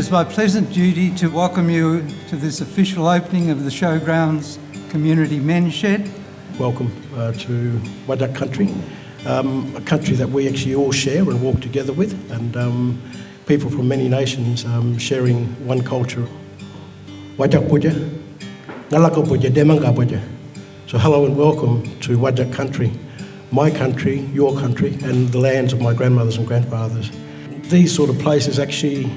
is my pleasant duty to welcome you to this official opening of the Showgrounds Community Men's Shed. Welcome to Wajak country, a country that we actually all share and walk together with, and people from many nations sharing one culture. Wajak puja, ngalako puja, demanga puja. So hello and welcome to Wajak country, my country, your country, and the lands of my grandmothers and grandfathers. These sort of places actually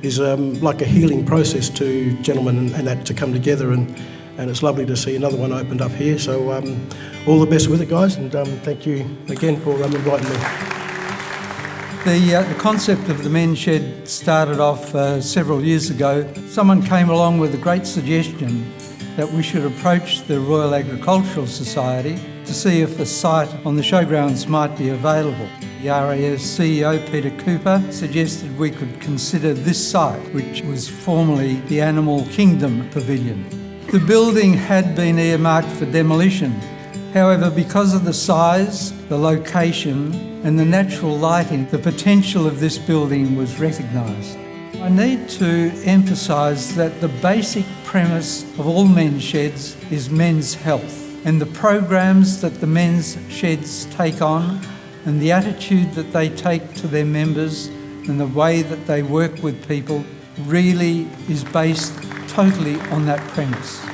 is like a healing process to gentlemen and that to come together, and it's lovely to see another one opened up here. So all the best with it, guys, and thank you again for inviting me. The concept of the men's shed started off several years ago. Someone came along with a great suggestion that we should approach the Royal Agricultural Society to see if a site on the showgrounds might be available. The RAS CEO, Peter Cooper, suggested we could consider this site, which was formerly the Animal Kingdom Pavilion. The building had been earmarked for demolition. However, because of the size, the location and the natural lighting, the potential of this building was recognised. I need to emphasise that the basic premise of all men's sheds is men's health, and the programs that the men's sheds take on and the attitude that they take to their members and the way that they work with people really is based totally on that premise.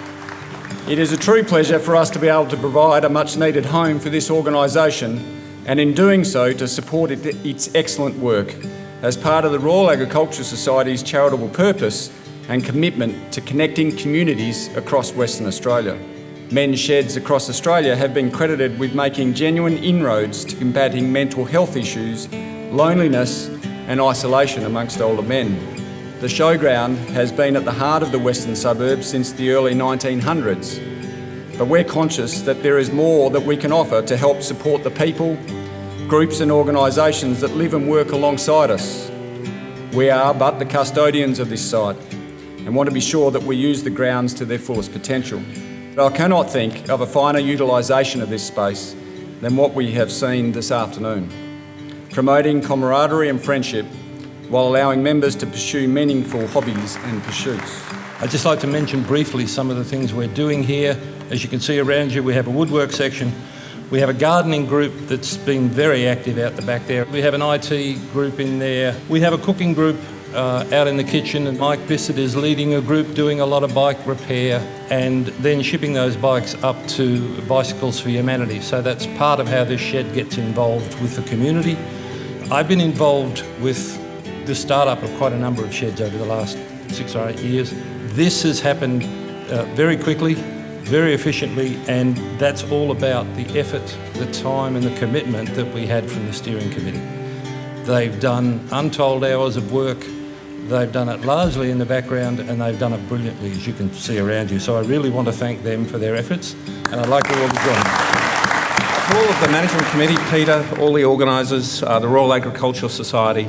It is a true pleasure for us to be able to provide a much needed home for this organisation, and in doing so to support its excellent work as part of the Royal Agricultural Society's charitable purpose and commitment to connecting communities across Western Australia. Men's sheds across Australia have been credited with making genuine inroads to combating mental health issues, loneliness and isolation amongst older men. The showground has been at the heart of the western suburbs since the early 1900s, but we're conscious that there is more that we can offer to help support the people, groups and organisations that live and work alongside us. We are but the custodians of this site and want to be sure that we use the grounds to their fullest potential. But I cannot think of a finer utilisation of this space than what we have seen this afternoon, promoting camaraderie and friendship while allowing members to pursue meaningful hobbies and pursuits. I'd just like to mention briefly some of the things we're doing here. As you can see around you, we have a woodwork section. We have a gardening group that's been very active out the back there. We have an IT group in there. We have a cooking group out in the kitchen, and Mike Bissett is leading a group doing a lot of bike repair and then shipping those bikes up to Bicycles for Humanity. So that's part of how this shed gets involved with the community. I've been involved with the startup of quite a number of sheds over the last 6 or 8 years. This has happened very quickly, very efficiently, and that's all about the effort, the time and the commitment that we had from the steering committee. They've done untold hours of work. They've done it largely in the background, and they've done it brilliantly, as you can see around you. So I really want to thank them for their efforts, and I'd like you all to join me. For all of the management committee, Peter, all the organisers, the Royal Agricultural Society,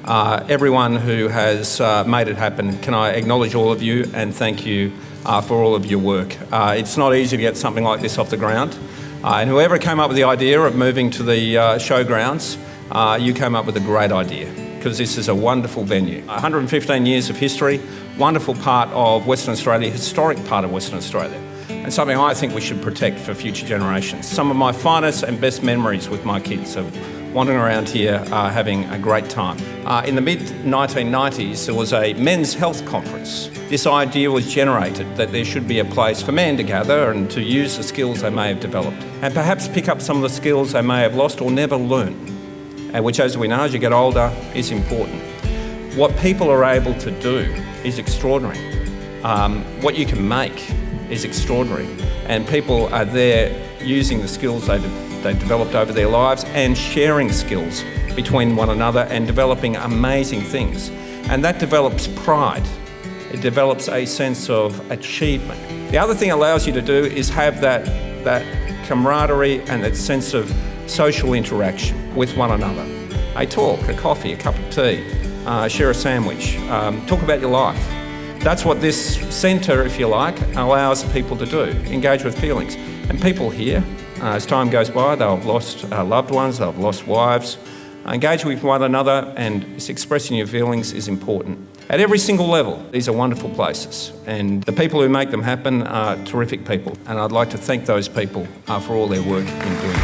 everyone who has made it happen, can I acknowledge all of you and thank you for all of your work. It's not easy to get something like this off the ground, and whoever came up with the idea of moving to the showgrounds, you came up with a great idea, because this is a wonderful venue. 115 years of history, wonderful part of Western Australia, historic part of Western Australia, and something I think we should protect for future generations. Some of my finest and best memories with my kids of wandering around here having a great time. In the mid-1990s, there was a men's health conference. This idea was generated that there should be a place for men to gather and to use the skills they may have developed, and perhaps pick up some of the skills they may have lost or never learned, and which, as we know, as you get older, is important. What people are able to do is extraordinary. What you can make is extraordinary, and people are there using the skills they've developed over their lives and sharing skills between one another and developing amazing things. And that develops pride. It develops a sense of achievement. The other thing it allows you to do is have that camaraderie and that sense of social interaction with one another. A talk, a coffee, a cup of tea, share a sandwich, talk about your life. That's what this centre, if you like, allows people to do, engage with feelings. And people here, as time goes by, they'll have lost loved ones, they'll have lost wives. Engage with one another and expressing your feelings is important. at every single level. These are wonderful places, and the people who make them happen are terrific people, and I'd like to thank those people for all their work in doing